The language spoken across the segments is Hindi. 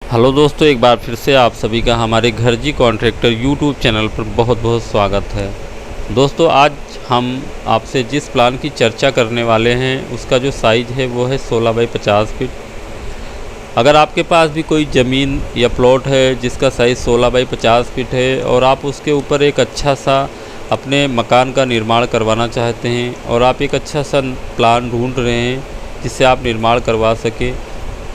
हेलो दोस्तों, एक बार फिर से आप सभी का हमारे घरजी कॉन्ट्रैक्टर यूट्यूब चैनल पर बहुत बहुत स्वागत है। दोस्तों, आज हम आपसे जिस प्लान की चर्चा करने वाले हैं उसका जो साइज़ है वो है 16 बाई 50 फीट। अगर आपके पास भी कोई ज़मीन या प्लॉट है जिसका साइज़ 16 बाई 50 फीट है और आप उसके ऊपर एक अच्छा सा अपने मकान का निर्माण करवाना चाहते हैं और आप एक अच्छा सा प्लान ढूंढ रहे हैं जिससे आप निर्माण करवा सकें,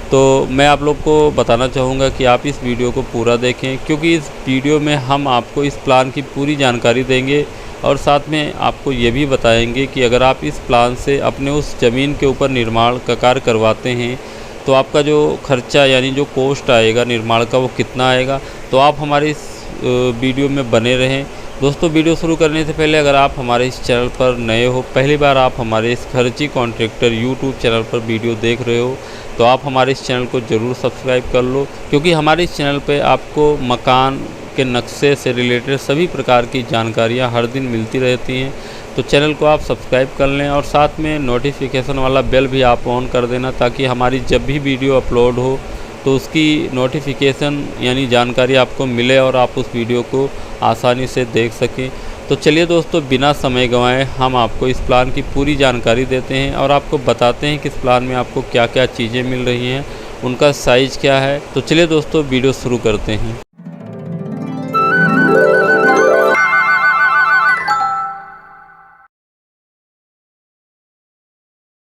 तो मैं आप लोग को बताना चाहूँगा कि आप इस वीडियो को पूरा देखें, क्योंकि इस वीडियो में हम आपको इस प्लान की पूरी जानकारी देंगे और साथ में आपको ये भी बताएंगे कि अगर आप इस प्लान से अपने उस ज़मीन के ऊपर निर्माण का कार्य करवाते हैं तो आपका जो खर्चा यानी जो कॉस्ट आएगा निर्माण का वो कितना आएगा। तो आप हमारे इस वीडियो में बने रहें। दोस्तों, वीडियो शुरू करने से पहले अगर आप हमारे इस चैनल पर नए हो, पहली बार आप हमारे इस घरजी कॉन्ट्रैक्टर यूट्यूब चैनल पर वीडियो देख रहे हो, तो आप हमारे इस चैनल को ज़रूर सब्सक्राइब कर लो, क्योंकि हमारे इस चैनल पे आपको मकान के नक्शे से रिलेटेड सभी प्रकार की जानकारियाँ हर दिन मिलती रहती हैं। तो चैनल को आप सब्सक्राइब कर लें और साथ में नोटिफिकेशन वाला बेल भी आप ऑन कर देना, ताकि हमारी जब भी वीडियो अपलोड हो तो उसकी नोटिफिकेशन यानी जानकारी आपको मिले और आप उस वीडियो को आसानी से देख सकें। तो चलिए दोस्तों, बिना समय गंवाए हम आपको इस प्लान की पूरी जानकारी देते हैं और आपको बताते हैं कि इस प्लान में आपको क्या क्या चीज़ें मिल रही हैं, उनका साइज़ क्या है। तो चलिए दोस्तों, वीडियो शुरू करते हैं।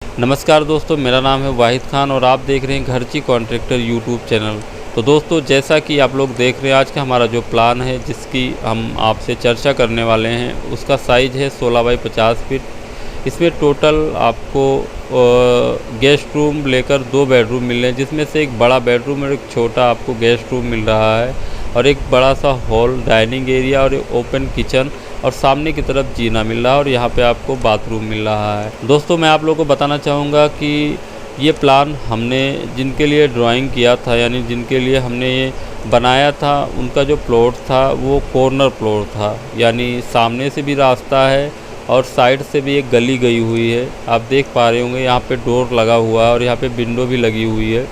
नमस्कार दोस्तों, मेरा नाम है वाहिद खान और आप देख रहे हैं घरजी कॉन्ट्रैक्टर यूट्यूब चैनल। तो दोस्तों, जैसा कि आप लोग देख रहे हैं, आज का हमारा जो प्लान है जिसकी हम आपसे चर्चा करने वाले हैं उसका साइज़ है 16 बाई 50 फीट। इसमें टोटल आपको गेस्ट रूम लेकर 2 बेडरूम मिल रहे हैं, जिसमें से एक बड़ा बेडरूम और एक छोटा आपको गेस्ट रूम मिल रहा है और एक बड़ा सा हॉल, डाइनिंग एरिया और एक ओपन किचन और सामने की तरफ जीना मिल रहा है और यहाँ पे आपको बाथरूम मिल रहा है। दोस्तों, मैं आप लोगों को बताना चाहूँगा कि ये प्लान हमने जिनके लिए ड्राइंग किया था यानी जिनके लिए हमने ये बनाया था, उनका जो प्लॉट था वो कॉर्नर प्लॉट था, यानी सामने से भी रास्ता है और साइड से भी एक गली गई हुई है। आप देख पा रहे होंगे यहाँ पे डोर लगा हुआ है और यहाँ पे विंडो भी लगी हुई है।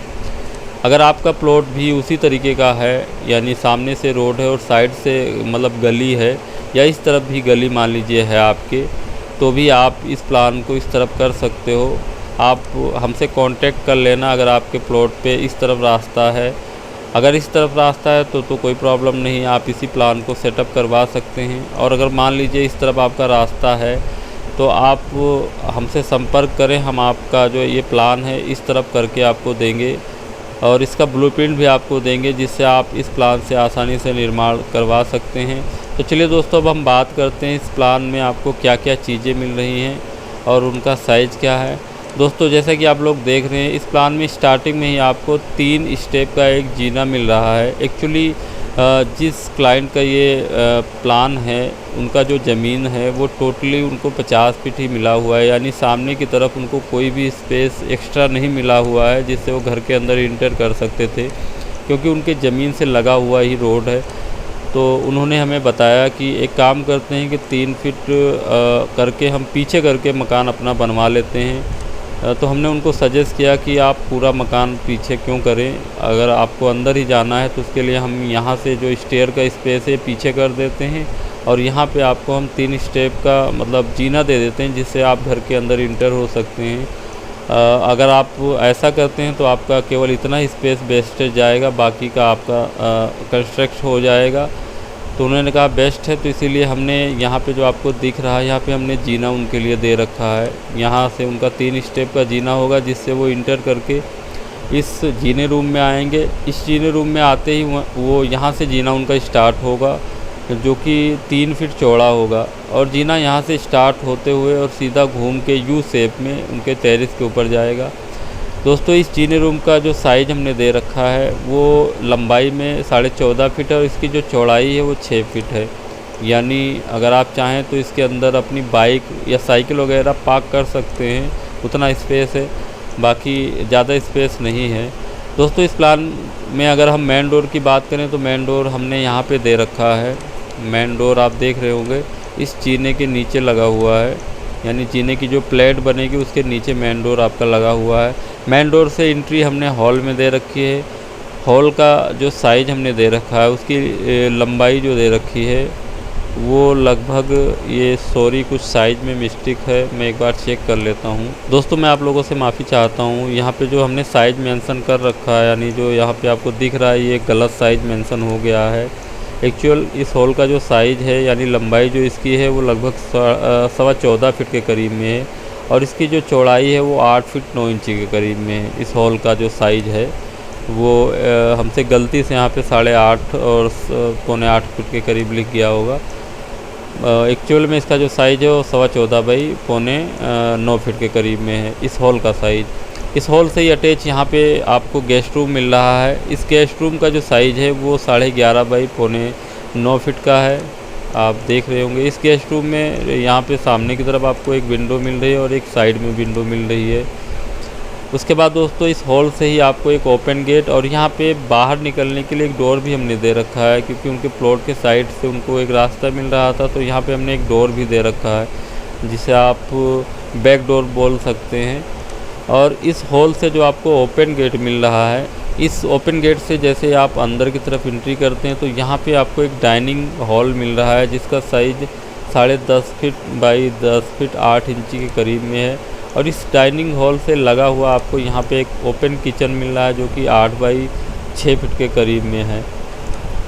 अगर आपका प्लॉट भी उसी तरीके का है, यानी सामने से रोड है और साइड से मतलब गली है, या इस तरफ भी गली मान लीजिए है आपके, तो भी आप इस प्लान को इस तरफ कर सकते हो। आप हमसे कांटेक्ट कर लेना अगर आपके प्लॉट पे इस तरफ रास्ता है। अगर इस तरफ रास्ता है तो कोई प्रॉब्लम नहीं, आप इसी प्लान को सेटअप करवा सकते हैं। और अगर मान लीजिए इस तरफ आपका रास्ता है तो आप हमसे संपर्क करें, हम आपका जो ये प्लान है इस तरफ करके आपको देंगे और इसका ब्लूप्रिंट भी आपको देंगे, जिससे आप इस प्लान से आसानी से निर्माण करवा सकते हैं। तो चलिए दोस्तों, अब हम बात करते हैं इस प्लान में आपको क्या क्या चीज़ें मिल रही हैं और उनका साइज़ क्या है। दोस्तों, जैसा कि आप लोग देख रहे हैं, इस प्लान में स्टार्टिंग में ही आपको 3 स्टेप का एक जीना मिल रहा है। एक्चुअली जिस क्लाइंट का ये प्लान है, उनका जो ज़मीन है वो टोटली उनको 50 फीट ही मिला हुआ है, यानी सामने की तरफ उनको कोई भी स्पेस एक्स्ट्रा नहीं मिला हुआ है जिससे वो घर के अंदर इंटर कर सकते थे, क्योंकि उनके ज़मीन से लगा हुआ ही रोड है। तो उन्होंने हमें बताया कि एक काम करते हैं कि 3 फीट करके हम पीछे करके मकान अपना बनवा लेते हैं। तो हमने उनको सजेस्ट किया कि आप पूरा मकान पीछे क्यों करें, अगर आपको अंदर ही जाना है तो उसके लिए हम यहाँ से जो स्टेयर का स्पेस है पीछे कर देते हैं और यहाँ पे आपको हम 3 स्टेप का मतलब जीना दे देते हैं, जिससे आप घर के अंदर इंटर हो सकते हैं। अगर आप ऐसा करते हैं तो आपका केवल इतना ही स्पेस वेस्टेज जाएगा, बाकी का आपका कंस्ट्रक्ट हो जाएगा। तो उन्होंने कहा बेस्ट है, तो इसीलिए हमने यहाँ पे जो आपको दिख रहा है यहाँ पे हमने जीना उनके लिए दे रखा है। यहाँ से उनका 3 स्टेप का जीना होगा, जिससे वो इंटर करके इस जीने रूम में आएंगे। इस जीने रूम में आते ही वो यहाँ से जीना उनका स्टार्ट होगा, जो कि 3 फीट चौड़ा होगा और जीना यहाँ से स्टार्ट होते हुए और सीधा घूम के यू शेप में उनके टेरेस के ऊपर जाएगा। दोस्तों, इस जीने रूम का जो साइज़ हमने दे रखा है वो लंबाई में 14.5 फीट है और इसकी जो चौड़ाई है वो 6 फीट है। यानी अगर आप चाहें तो इसके अंदर अपनी बाइक या साइकिल वगैरह पार्क कर सकते हैं, उतना स्पेस है, बाकी ज़्यादा स्पेस नहीं है। दोस्तों, इस प्लान में अगर हम मेन डोर की बात करें तो मेन डोर हमने यहाँ पे दे रखा है। मेन डोर आप देख रहे होंगे इस जीने के नीचे लगा हुआ है, यानी जीने की जो प्लेट बनेगी उसके नीचे मेन डोर आपका लगा हुआ है। मेन डोर से एंट्री हमने हॉल में दे रखी है हॉल का जो साइज़ हमने दे रखा है उसकी लंबाई जो दे रखी है वो लगभग ये सॉरी कुछ साइज़ में मिस्टेक है, मैं एक बार चेक कर लेता हूँ। दोस्तों मैं आप लोगों से माफ़ी चाहता हूँ, यहाँ पे जो हमने साइज़ मेंशन कर रखा है यानी जो यहाँ पे आपको दिख रहा है ये गलत साइज़ मेंशन हो गया है। एक्चुअल इस हॉल का जो साइज़ है यानी लंबाई जो इसकी है वो लगभग 14.25 फीट के करीब में है और इसकी जो चौड़ाई है वो 8 फीट 9 इंची के करीब में है। इस हॉल का जो साइज़ है वो हमसे गलती से यहाँ पे 8.5 और 7.25 फीट के करीब लिख गया होगा। एक्चुअल में इसका जो साइज़ है वो 14.25 बाई 9.25 फीट के करीब में है इस हॉल का साइज़। इस हॉल से ही अटैच यहाँ पे आपको गेस्ट रूम मिल रहा है। इस गेस्ट रूम का जो साइज़ है वो 11.5 बाई 9.25 फीट का है, आप देख रहे होंगे। इस गेस्ट रूम में यहाँ पे सामने की तरफ आपको एक विंडो मिल रही है और एक साइड में विंडो मिल रही है। उसके बाद दोस्तों इस हॉल से ही आपको एक ओपन गेट और यहाँ पे बाहर निकलने के लिए एक डोर भी हमने दे रखा है, क्योंकि उनके प्लॉट के साइड से उनको एक रास्ता मिल रहा था, तो यहाँ पे हमने एक डोर भी दे रखा है जिसे आप बैक डोर बोल सकते हैं। और इस हॉल से जो आपको ओपन गेट मिल रहा है, इस ओपन गेट से जैसे आप अंदर की तरफ एंट्री करते हैं तो यहाँ पे आपको एक डाइनिंग हॉल मिल रहा है जिसका साइज़ 10.5 फीट बाई 10 फीट 8 इंची के करीब में है। और इस डाइनिंग हॉल से लगा हुआ आपको यहाँ पे एक ओपन किचन मिल रहा है जो कि 8 बाई 6 फीट के करीब में है।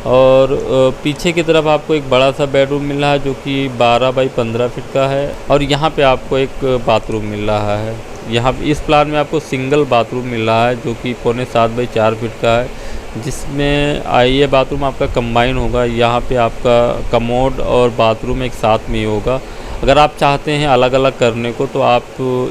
और पीछे की तरफ आपको एक बड़ा सा बेडरूम मिल रहा है जो कि 12 बाई 15 फीट का है। और यहाँ पे आपको एक बाथरूम मिल रहा है। यहाँ इस प्लान में आपको सिंगल बाथरूम मिल रहा है जो कि 7.25 बाई 4 फीट का है, जिसमें ये बाथरूम आपका कंबाइन होगा। यहाँ पे आपका कमोड और बाथरूम एक साथ में ही होगा। अगर आप चाहते हैं अलग अलग करने को तो आप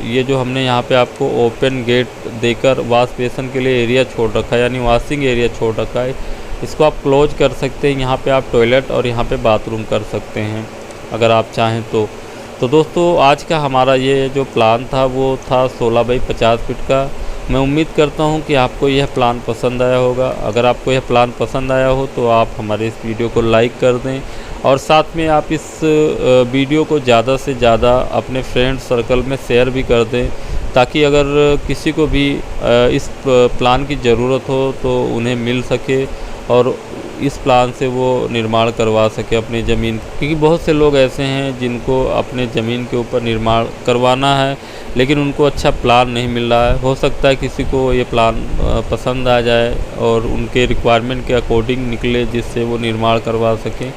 ये जो हमने यहाँ पे आपको ओपन गेट देकर वॉश बेसिन के लिए एरिया छोड़ रखा है यानी वॉशिंग एरिया छोड़ रखा है, इसको आप क्लोज कर सकते हैं। यहाँ पे आप टॉयलेट और यहाँ पे बाथरूम कर सकते हैं अगर आप चाहें तो दोस्तों आज का हमारा ये जो प्लान था वो था 16 बाई 50 फीट का। मैं उम्मीद करता हूँ कि आपको यह प्लान पसंद आया होगा। अगर आपको यह प्लान पसंद आया हो तो आप हमारे इस वीडियो को लाइक कर दें और साथ में आप इस वीडियो को ज़्यादा से ज़्यादा अपने फ्रेंड सर्कल में शेयर भी कर दें, ताकि अगर किसी को भी इस प्लान की ज़रूरत हो तो उन्हें मिल सके और इस प्लान से वो निर्माण करवा सके अपनी ज़मीन। क्योंकि बहुत से लोग ऐसे हैं जिनको अपने ज़मीन के ऊपर निर्माण करवाना है लेकिन उनको अच्छा प्लान नहीं मिल रहा है। हो सकता है किसी को ये प्लान पसंद आ जाए और उनके रिक्वायरमेंट के अकॉर्डिंग निकले जिससे वो निर्माण करवा सकें।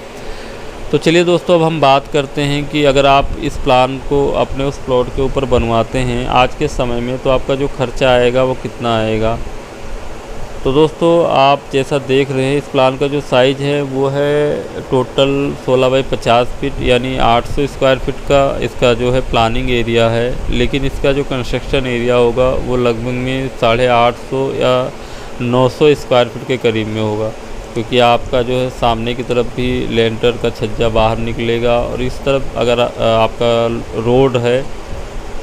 तो चलिए दोस्तों अब हम बात करते हैं कि अगर आप इस प्लान को अपने उस प्लॉट के ऊपर बनवाते हैं आज के समय में तो आपका जो खर्चा आएगा वो कितना आएगा। तो दोस्तों आप जैसा देख रहे हैं इस प्लान का जो साइज़ है वो है टोटल 16 बाई 50 फीट यानी 800 स्क्वायर फीट का इसका जो है प्लानिंग एरिया है, लेकिन इसका जो कंस्ट्रक्शन एरिया होगा वो लगभग में 850 या 900 स्क्वायर फीट के करीब में होगा, क्योंकि आपका जो है सामने की तरफ भी लेंटर का छज्जा बाहर निकलेगा और इस तरफ अगर आपका रोड है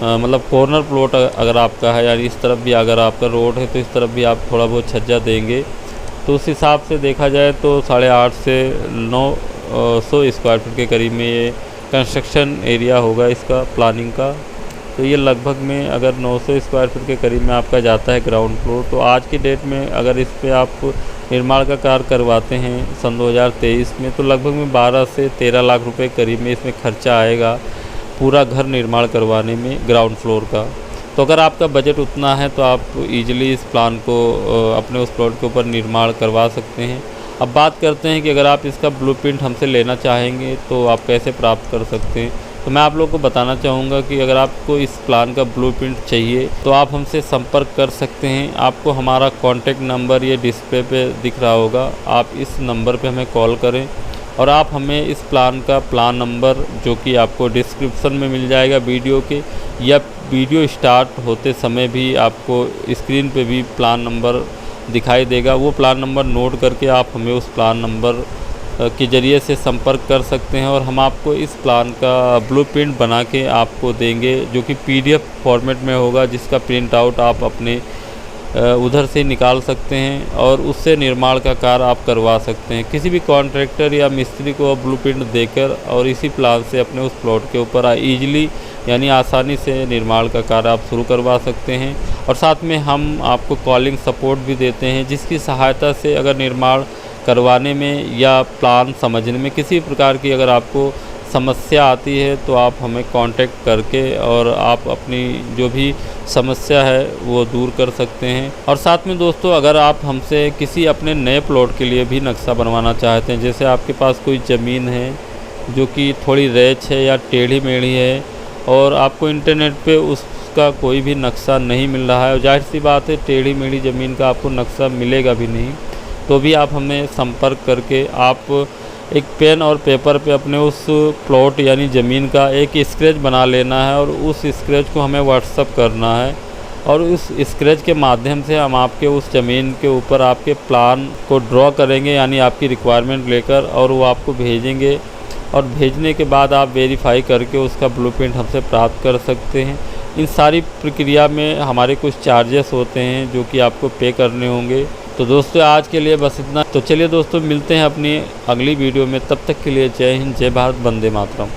मतलब कॉर्नर प्लॉट अगर आपका है यानी इस तरफ भी अगर आपका रोड है तो इस तरफ भी आप थोड़ा बहुत छज्जा देंगे, तो उस हिसाब से देखा जाए तो 850 से 900 स्क्वायर फीट के करीब में ये कंस्ट्रक्शन एरिया होगा इसका प्लानिंग का। तो ये लगभग में अगर 900 स्क्वायर फीट के करीब में आपका जाता है ग्राउंड फ्लोर, तो आज की डेट में अगर इस पर आप निर्माण का कार्य करवाते हैं सन 2023 में तो लगभग में 12 से 13 लाख रुपए करीब में इसमें खर्चा आएगा पूरा घर निर्माण करवाने में ग्राउंड फ्लोर का। तो अगर आपका बजट उतना है तो आप इजीली इस प्लान को अपने उस प्लॉट के ऊपर निर्माण करवा सकते हैं। अब बात करते हैं कि अगर आप इसका ब्लूप्रिंट हमसे लेना चाहेंगे तो आप कैसे प्राप्त कर सकते हैं। तो मैं आप लोगों को बताना चाहूँगा कि अगर आपको इस प्लान का ब्लूप्रिंट चाहिए तो आप हमसे संपर्क कर सकते हैं। आपको हमारा कॉन्टैक्ट नंबर ये डिस्प्ले पे दिख रहा होगा, आप इस नंबर पे हमें कॉल करें और आप हमें इस प्लान का प्लान नंबर जो कि आपको डिस्क्रिप्शन में मिल जाएगा वीडियो के, या वीडियो स्टार्ट होते समय भी आपको स्क्रीन पे भी प्लान नंबर दिखाई देगा, वो प्लान नंबर नोट करके आप हमें उस प्लान नंबर के ज़रिए से संपर्क कर सकते हैं और हम आपको इस प्लान का ब्लूप्रिंट बना के आपको देंगे, जो कि PDF फॉर्मेट में होगा, जिसका प्रिंट आउट आप अपने उधर से निकाल सकते हैं और उससे निर्माण का कार्य आप करवा सकते हैं। किसी भी कॉन्ट्रैक्टर या मिस्त्री को ब्लूप्रिंट देकर और इसी प्लान से अपने उस प्लॉट के ऊपर ईजिली यानी आसानी से निर्माण का कार्य आप शुरू करवा सकते हैं। और साथ में हम आपको कॉलिंग सपोर्ट भी देते हैं, जिसकी सहायता से अगर निर्माण करवाने में या प्लान समझने में किसी प्रकार की अगर आपको समस्या आती है तो आप हमें कांटेक्ट करके और आप अपनी जो भी समस्या है वो दूर कर सकते हैं। और साथ में दोस्तों, अगर आप हमसे किसी अपने नए प्लॉट के लिए भी नक्शा बनवाना चाहते हैं, जैसे आपके पास कोई ज़मीन है जो कि थोड़ी रेच है या टेढ़ी मेढ़ी है और आपको इंटरनेट पे उसका कोई भी नक्शा नहीं मिल रहा है, और जाहिर सी बात है टेढ़ी मेढ़ी ज़मीन का आपको नक्शा मिलेगा भी नहीं, तो भी आप हमें संपर्क करके आप एक पेन और पेपर पे अपने उस प्लॉट यानी ज़मीन का एक स्केच बना लेना है और उस स्केच को हमें व्हाट्सअप करना है। और उस स्केच के माध्यम से हम आपके उस ज़मीन के ऊपर आपके प्लान को ड्रॉ करेंगे, यानी आपकी रिक्वायरमेंट लेकर, और वो आपको भेजेंगे। और भेजने के बाद आप वेरीफाई करके उसका ब्लूप्रिंट हमसे प्राप्त कर सकते हैं। इन सारी प्रक्रिया में हमारे कुछ चार्जेस होते हैं जो कि आपको पे करने होंगे। तो दोस्तों, आज के लिए बस इतना। तो चलिए दोस्तों, मिलते हैं अपनी अगली वीडियो में। तब तक के लिए जय हिंद, जय भारत, वंदे मातरम।